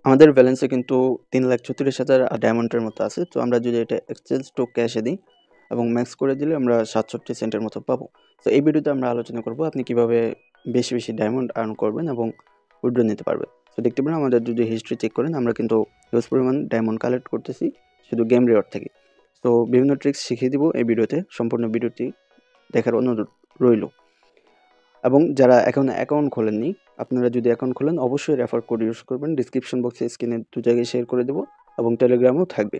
আমাদের ব্যালেন্সে কিন্তু ৩,৩৬,০০০ ডায়মন্ডের মতো আছে। তো আমরা যদি এটা এক্সচেঞ্জ টু ক্যাশে দিই এবং ম্যাক্স করে দিলে আমরা ৬৭ সেন্টের মতো পাবো। তো এই ভিডিওতে আমরা আলোচনা করব আপনি কিভাবে বেশি, বেশি ডায়মন্ড আর্ন করবেন এবং উইথড্র নিতে পারবেন। তো দেখতে পারেন আমাদের যদি হিস্ট্রি চেক করেন আমরা কিন্তু হিউজ পরিমাণ ডায়মন্ড কালেক্ট করতেছি শুধু গেম রিওয়ার্ড থেকে। তো বিভিন্ন ট্রিক্স শিখিয়ে দিব এই ভিডিওতে। সম্পূর্ণ ভিডিওটি দেখার অনুরোধ রইল। এবং যারা এখনো অ্যাকাউন্ট খোলেননি, আপনারা যদি অ্যাকাউন্ট খোলেন অবশ্যই রেফার কোড ইউজ করবেন। ডিসক্রিপশন বক্সে স্ক্রিনে ২ জায়গায় শেয়ার করে দেবো এবং টেলিগ্রামেও থাকবে।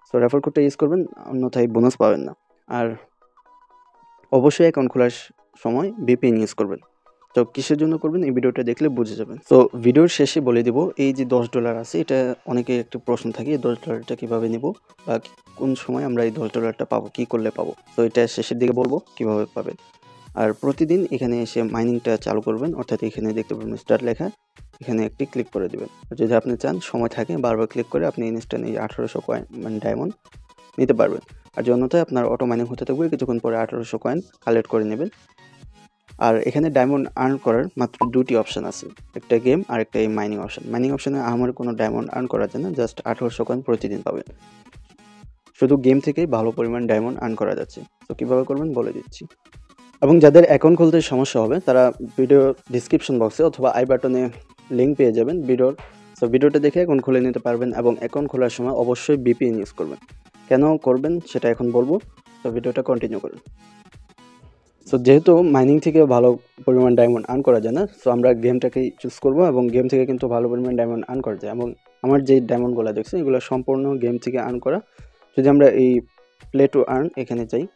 সো রেফার কোডটা ইউজ করবেন, অন্যথায় বোনাস পাবেন না। আর অবশ্যই অ্যাকাউন্ট খোলার সময় VPN ইউজ করবেন। তো কিসের জন্য করবেন এই ভিডিওটা দেখলে বুঝে যাবেন। তো ভিডিওর শেষে বলে দিব এই যে $10 আছে এটা অনেকের একটা প্রশ্ন থাকে এই $10টা কিভাবে নিব বা কোন সময় আমরা এই $10টা পাবো, কি করলে পাবো। তো এটা শেষের দিকে বলবো কিভাবে পাবেন। আর প্রতিদিন এখানে এসে মাইনিংটা চালু করবেন, অর্থাৎ এখানে দেখতে পাবেন স্টার্ট লেখা, এখানে একটি ক্লিক করে দিবেন। যদি আপনি চান সময় থাকে বারবার ক্লিক করে আপনি ইনস্ট্যান্ট এই 1800 কয়েন মানে ডায়মন্ড নিতে পারবেন। আর যে অন্যথায় আপনার অটো মাইনিং হতে থাকবে, কিছুক্ষণ পরে 1800 কয়েন কালেক্ট করে নেবেন। আর এখানে ডায়মন্ড আর্ন করার মাত্র 2টি অপশন আছে, একটা গেম আর একটা এই মাইনিং অপশন। মাইনিং অপশনে আমার কোনো ডায়মন্ড আর্ন করা যায় না, জাস্ট 1800 কয়েন প্রতিদিন পাবেন। শুধু গেম থেকেই ভালো পরিমাণ ডায়মন্ড আর্ন করা যাচ্ছে। তো কীভাবে করবেন বলে দিচ্ছি। এবং যাদের অ্যাকাউন্ট খুলতে সমস্যা হবে তারা ভিডিও ডিসক্রিপশন বক্সে অথবা আই বাটনে লিঙ্ক পেয়ে যাবেন ভিডিওর। সো ভিডিওটা দেখে অ্যাকাউন্ট খুলে নিতে পারবেন এবং অ্যাকাউন্ট খোলার সময় অবশ্যই VPN ইউজ করবেন। কেন করবেন সেটা এখন বলবো, তো ভিডিওটা কন্টিনিউ করুন। সো যেহেতু মাইনিং থেকে ভালো পরিমাণ ডায়মন্ড আর্ন করা যায় না, সো আমরা গেমটাকেই চুজ করবো এবং গেম থেকে কিন্তু ভালো পরিমাণ ডায়মন্ড আর্ন করা যায়। এবং আমার যে ডায়মন্ডগুলো দেখছি এগুলো সম্পূর্ণ গেম থেকে আর্ন করা। যদি আমরা এই প্লে টু আর্ন এখানে যাই,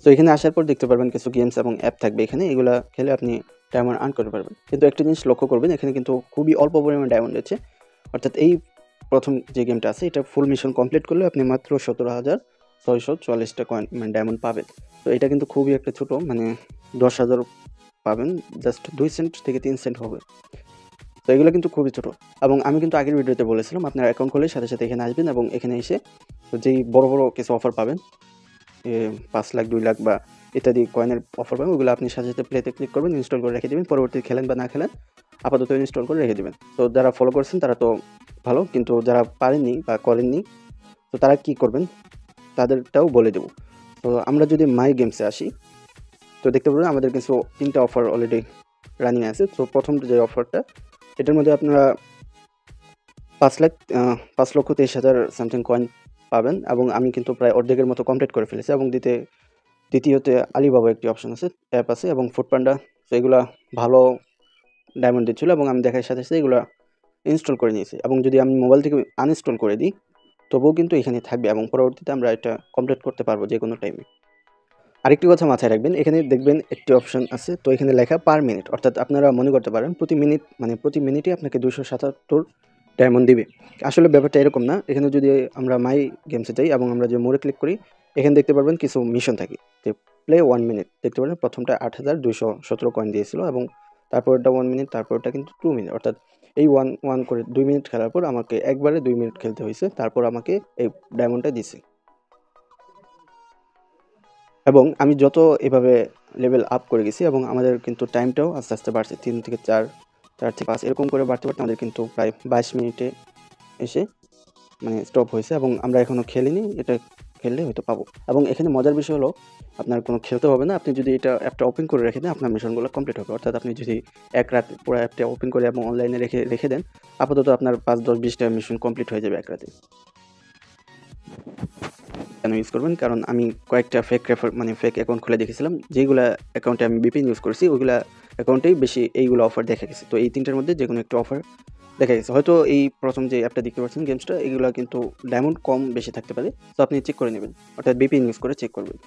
তো এখানে আসার পর দেখতে পারবেন কিছু গেমস এবং অ্যাপ থাকবে এখানে, এগুলা খেলে আপনি ডায়মন্ড আর্ন করতে পারবেন। কিন্তু একটা জিনিস লক্ষ্য করবেন, এখানে কিন্তু খুবই অল্প পরিমাণে ডায়মন্ড আছে। অর্থাৎ এই প্রথম যে গেমটা আছে এটা ফুল মিশন কমপ্লিট করলে আপনি মাত্র 17,644টা কয়েন মানে ডায়মন্ড পাবেন। তো এটা কিন্তু খুবই একটা ছোট, মানে 10,000 পাবেন, জাস্ট 2 সেন্ট থেকে 3 সেন্ট হবে। তো এগুলো কিন্তু খুবই ছোট। এবং আমি কিন্তু আগের ভিডিওতে বলেছিলাম আপনার অ্যাকাউন্ট খুলে সাথে সাথে এখানে আসবেন এবং এখানে এসে যেই বড় বড় কিছু অফার পাবেন, 5 লাখ 2 লাখ বা ইত্যাদি কয়েনের অফার পাবেন, ওগুলো আপনি সাথে সাথে প্লেতে ক্লিক করবেন, ইনস্টল করে রেখে দেবেন। পরবর্তীতে খেলেন বা না খেলেন আপাতত ইনস্টল করে রেখে দেবেন। তো যারা ফলো করছেন তারা তো ভালো, কিন্তু যারা পারেননি বা করেননি তো তারা কি করবেন তাদেরটাও বলে দেবো। তো আমরা যদি মাই গেমসে আসি তো দেখতে পাবেন আমাদের কিছু 3টা অফার অলরেডি রানিং আছে। তো প্রথম যে অফারটা এটার মধ্যে আপনারা 5,23,000 সামথিং কয়েন পাবেন এবং আমি কিন্তু প্রায় অর্ধেকের মতো কমপ্লিট করে ফেলেছি। এবং দ্বিতীয়তে আলিবাবা একটি অপশন আছে, অ্যাপ আছে এবং ফুডপান্ডা। তো এগুলা ভালো ডায়মন্ড দিচ্ছিল এবং আমি দেখার সাথে সাথে এগুলো ইনস্টল করে নিয়েছি। এবং যদি আমি মোবাইল থেকে আনইনস্টল করে দিই তবুও কিন্তু এখানে থাকবে এবং পরবর্তীতে আমরা এটা কমপ্লিট করতে পারবো যে কোনো টাইমে। আরেকটি কথা মাথায় রাখবেন, এখানে দেখবেন একটি অপশন আছে, তো এখানে লেখা পার মিনিট, অর্থাৎ আপনারা মনে করতে পারেন প্রতি মিনিটে আপনাকে 277 ডায়মন্ড দিবে। আসলে ব্যাপারটা এরকম না। এখানে যদি আমরা মাই গেমসে যাই এবং আমরা যে মোড়ে ক্লিক করি এখানে দেখতে পারবেন কিছু মিশন থাকে, যে প্লে 1 মিনিট দেখতে পারেন প্রথমটা 8,217 কয়েন দিয়েছিল এবং তারপরটা 1 মিনিট, তারপরটা কিন্তু 2 মিনিট, অর্থাৎ এই 1 করে 2 মিনিট খেলার পর আমাকে একবারে 2 মিনিট খেলতে হয়েছে, তারপর আমাকে এই ডায়মন্ডটা দিছে। এবং আমি যত এভাবে লেভেল আপ করে গেছি এবং আমাদের কিন্তু টাইমটাও আস্তে আস্তে বাড়ছে, 3 থেকে 4, 4 থেকে 5 এরকম করে বাড়তে বাড়তে আমাদের কিন্তু প্রায় 22 মিনিটে এসে মানে স্টপ হয়েছে এবং আমরা এখনও খেলিনি, এটা খেললে হয়তো পাবো। এবং এখানে মজার বিষয় হলো আপনার কোনো খেলতে হবে না, আপনি যদি এটা অ্যাপটা ওপেন করে রেখে দেন আপনার মিশনগুলো কমপ্লিট হবে। অর্থাৎ আপনি যদি এক রাত পুরো অ্যাপটা ওপেন করে এবং অনলাইনে রেখে দেন আপাতত আপনার 5, 10, 20টা মিশন কমপ্লিট হয়ে যাবে এক রাতে। কেন ইউজ করবেন? কারণ আমি কয়েকটা ফেক অ্যাকাউন্ট খুলে দেখেছিলাম, যেগুলা অ্যাকাউন্টে আমি VPN ইউজ করছি ওইগুলা অ্যাকাউন্টেই বেশি এইগুলো অফার দেখা গেছে। তো এই 3টার মধ্যে যেকোনো একটা অফার দেখা গেছে। হয়তো এই প্রথম যে অ্যাপটা দেখতে পাচ্ছেন গেমসটা, এগুলা কিন্তু ডায়মন্ড কম বেশি থাকতে পারে। তো আপনি চেক করে নেবেন, অর্থাৎ VPN ইউজ করে চেক করবেন।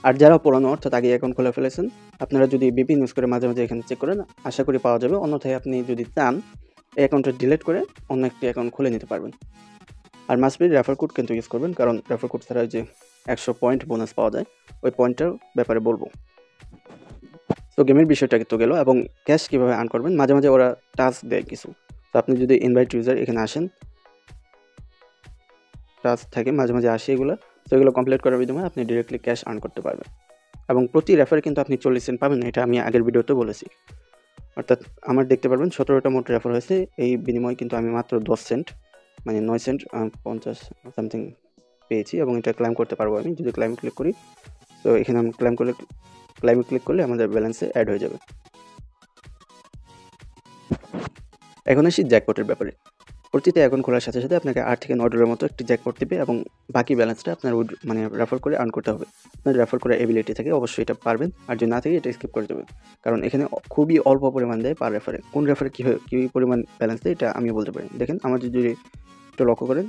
আর যারা পুরানো অর্থাৎ আগে অ্যাকাউন্ট খুলে ফেলেছেন আপনারা যদি VPN ইউজ করে মাঝে মাঝে এখানে চেক করেন আশা করি পাওয়া যাবে। অন্যথায় আপনি যদি চান এই অ্যাকাউন্টটা ডিলিট করে অন্য একটি অ্যাকাউন্ট খুলে নিতে পারবেন। আর মাস্ট বি রেফার কোড কিন্তু ইউজ করবেন, কারণ রেফার কোড ছাড়া যে 100 পয়েন্ট বোনাস পাওয়া যায় ওই পয়েন্টটার ব্যাপারে বলবো। তো গেমের বিষয়টা তো গেল। এবং ক্যাশ কীভাবে আর্ন করবেন, মাঝে মাঝে ওরা টাস্ক দেয় কিছু। তো আপনি যদি ইনভাইট ইউজার এখানে আসেন, টাস্ক থাকে মাঝে মাঝে আসে এগুলো, তো এগুলো কমপ্লিট করার বিনিময়ে আপনি ডিরেক্টলি ক্যাশ আর্ন করতে পারবেন। এবং প্রতি রেফারে কিন্তু আপনি 40 সেন্ট পাবেন না, এটা আমি আগের ভিডিওতে বলেছি। অর্থাৎ আমার দেখতে পারবেন 17টা মোট রেফার হয়েছে, এই বিনিময়ে কিন্তু আমি মাত্র 10 সেন্ট মানে 9 সেন্ট 50 সামথিং পেয়েছি এবং এটা ক্লেম করতে পারবো আমি যদি ক্লেম ক্লিক করি। তো এখানে আমি ক্লেমে ক্লিক করলে আমাদের ব্যালেন্সে অ্যাড হয়ে যাবে। এখন আসি জ্যাকপটের ব্যাপারে। প্রতিটি অ্যাকাউন্ট খোলার সাথে সাথে আপনাকে 8 থেকে 9 ডলারের মতো একটি জ্যাকপট দিবে এবং বাকি ব্যালেন্সটা আপনার মানে রেফার করে আর্ন করতে হবে। আপনার রেফার করার এবিলিটি থাকে অবশ্যই এটা পারবেন, আর যদি না থাকে এটা স্কিপ করে দেবেন, কারণ এখানে খুবই অল্প পরিমাণ দেয় পার রেফারে। কোন রেফারে কী পরিমাণ ব্যালেন্স দেয় এটা আমি বলতে পারি। দেখেন আমার যদি একটু লক্ষ্য করেন,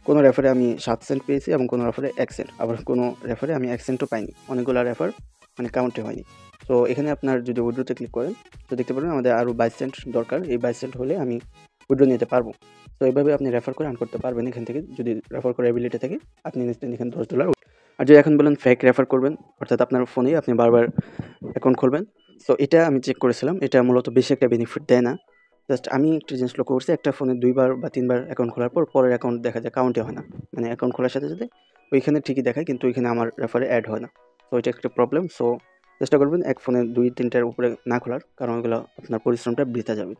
কোনো রেফারে আমি 7 সেন্ট পেয়েছি এবং কোনো রেফারে 1 সেন্ট, আবার কোনো রেফারে আমি 1 সেন্টও পাইনি। অনেকগুলো রেফার মানে কাউন্টে হয়নি। তো এখানে আপনার যদি উইথড্রোতে ক্লিক করেন তো দেখতে পারবেন আমাদের আরও 22 সেন্ট দরকার। এই 22 সেন্ট হলে আমি উইথড্রো নিতে পারবো। তো এইভাবে আপনি রেফার করে আর্ন করতে পারবেন এখান থেকে, যদি রেফার করার এবিলিটি থাকে আপনি ইনস্ট্যান্ট এখানে $10। আর যদি এখন বলেন ফেক রেফার করবেন, অর্থাৎ আপনার ফোনেই আপনি বারবার অ্যাকাউন্ট খুলবেন, তো এটা আমি চেক করেছিলাম, এটা মূলত বেশি একটা বেনিফিট দেয় না। জাস্ট আমি একটা জিনিস লক্ষ্য করছি, একটা ফোনে 2 বার বা 3 বার অ্যাকাউন্ট খোলার পর পরের অ্যাকাউন্ট দেখা যায় কাউন্টে হয় না। মানে অ্যাকাউন্ট খোলার সাথে সাথে ওইখানে ঠিকই দেখায় কিন্তু ওইখানে আমার রেফারে অ্যাড হয় না। তো এটা একটা প্রবলেম। সো চেষ্টা করবেন এক ফোনে 2-3টার উপরে না খোলার, কারণ ওইগুলো আপনার পরিশ্রমটা বৃথা যাবে।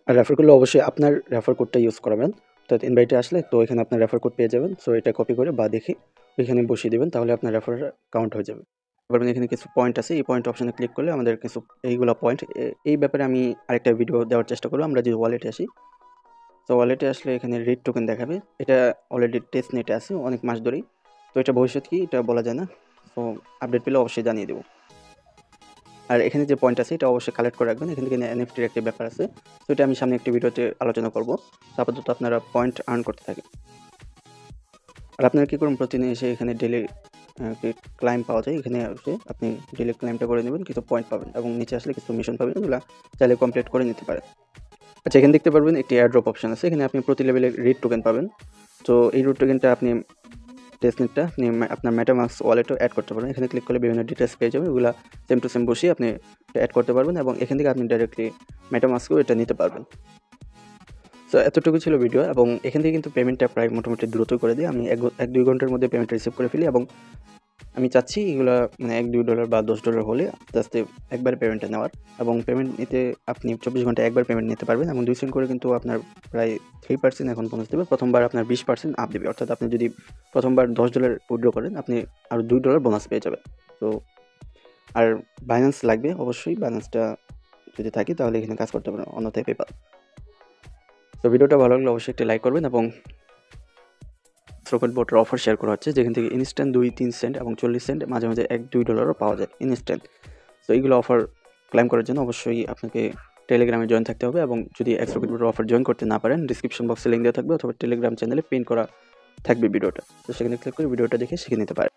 আর রেফার করলে অবশ্যই আপনার রেফার কোডটা ইউজ করাবেন। অর্থাৎ ইনভাইটে আসলে তো এখানে আপনার রেফার কোড পেয়ে যাবেন। সো এটা কপি করে বা দেখে ওইখানে বসিয়ে দেবেন, তাহলে আপনার রেফার কাউন্ট হয়ে যাবে। এবার এখানে কিছু পয়েন্ট আছে, এই পয়েন্ট অপশনে ক্লিক করলে আমাদের কিছু এইগুলো পয়েন্ট, এই ব্যাপারে আমি আরেকটা ভিডিও দেওয়ার চেষ্টা করব। আমরা যদি ওয়ালেটে আসি, তো ওয়ালেটে আসলে এখানে রেড টোকেন দেখাবে, এটা অলরেডি টেস্ট নেটে আছে অনেক মাস ধরেই। তো এটা ভবিষ্যৎ কি এটা বলা যায় না, তো আপডেট পেলে অবশ্যই জানিয়ে দেবো। আর এখানে যে পয়েন্ট আছে এটা অবশ্যই কালেক্ট করে রাখবেন। এখান থেকে এনএফটির একটা ব্যাপার আছে, তো এটা আমি সামনে একটি ভিডিওতে আলোচনা করবো। আপাতত আপনারা পয়েন্ট আর্ন করতে থাকেন। আর আপনারা কী করুন, প্রতিদিন এসে এখানে ডেলি ক্লাইম পাওয়া যায়, এখানে এসে আপনি ডেলি ক্লাইমটা করে নেবেন, কিছু পয়েন্ট পাবেন এবং নিচে আসলে কিছু মিশন পাবেন, এগুলো চাইলে কমপ্লিট করে নিতে পারেন। আচ্ছা, এখানে দেখতে পারবেন একটি এয়ারড্রপ অপশন আছে, এখানে আপনি প্রতি লেভেলে রেড টোকেন পাবেন। তো এই রেড টোকেনটা আপনি টেস্টনেটটা আপনি আপনার মেটামাস্ক ওয়ালেটও অ্যাড করতে পারবেন। এখানে ক্লিক করলে বিভিন্ন ডিটেলস পেয়ে যাবেন, ওগুলো সেম টু সেম বসিয়ে আপনি অ্যাড করতে পারবেন এবং এখান থেকে আপনি ডাইরেক্টলি মেটামাস্কও এটা নিতে পারবেন। সো এতটুকু ছিল ভিডিও, এবং এখান থেকে কিন্তু পেমেন্টটা প্রায় মোটামুটি দ্রুতই করে দিই আমি, 1-2 ঘন্টার মধ্যে পেমেন্ট রিসিভ করে ফেলি। এবং আমি চাচ্ছি এগুলো মানে $1-2 বা $10 হলে আস্তে আস্তে একবারে পেমেন্টটা নেওয়ার, এবং পেমেন্ট নিতে আপনি 24 ঘন্টায় একবার পেমেন্ট নিতে পারবেন এবং 2 সেন্ট করে কিন্তু আপনার প্রায় 3% এখন বোনাস দেবে। প্রথমবার আপনার 20% আপ দেবে, অর্থাৎ আপনি যদি প্রথমবার $10 উইথড্র করেন আপনি আরও $2 বোনাস পেয়ে যাবেন। তো আর বাইন্যান্স লাগবে অবশ্যই, বাইন্যান্সটা যদি থাকে তাহলে এখানে কাজ করতে পারেন, অন্যথায় পেপাল। তো ভিডিওটা ভালো লাগলে অবশ্যই একটি লাইক করবেন, এবং রকেট বোটের অফার শেয়ার করা হচ্ছে যেখান থেকে ইনস্ট্যান্ট 2-3 সেন্ট এবং 40 সেন্ট, মাঝে মাঝে $1-2 পাওয়া যায় ইনস্ট্যান্ট। তো এইগুলো অফার ক্লেম করার জন্য অবশ্যই আপনাকে টেলিগ্রামে জয়েন থাকতে হবে, এবং যদি রকেট বোটের অফার জয়েন করতে না পারেন ডিসক্রিপশন বক্সে লিঙ্ক দেওয়া থাকবে, অথবা টেলিগ্রাম চ্যানেলে পিন করা থাকবে ভিডিওটা, তো সেখানে ক্লিক করে ভিডিওটা দেখে শিখে নিতে পারেন।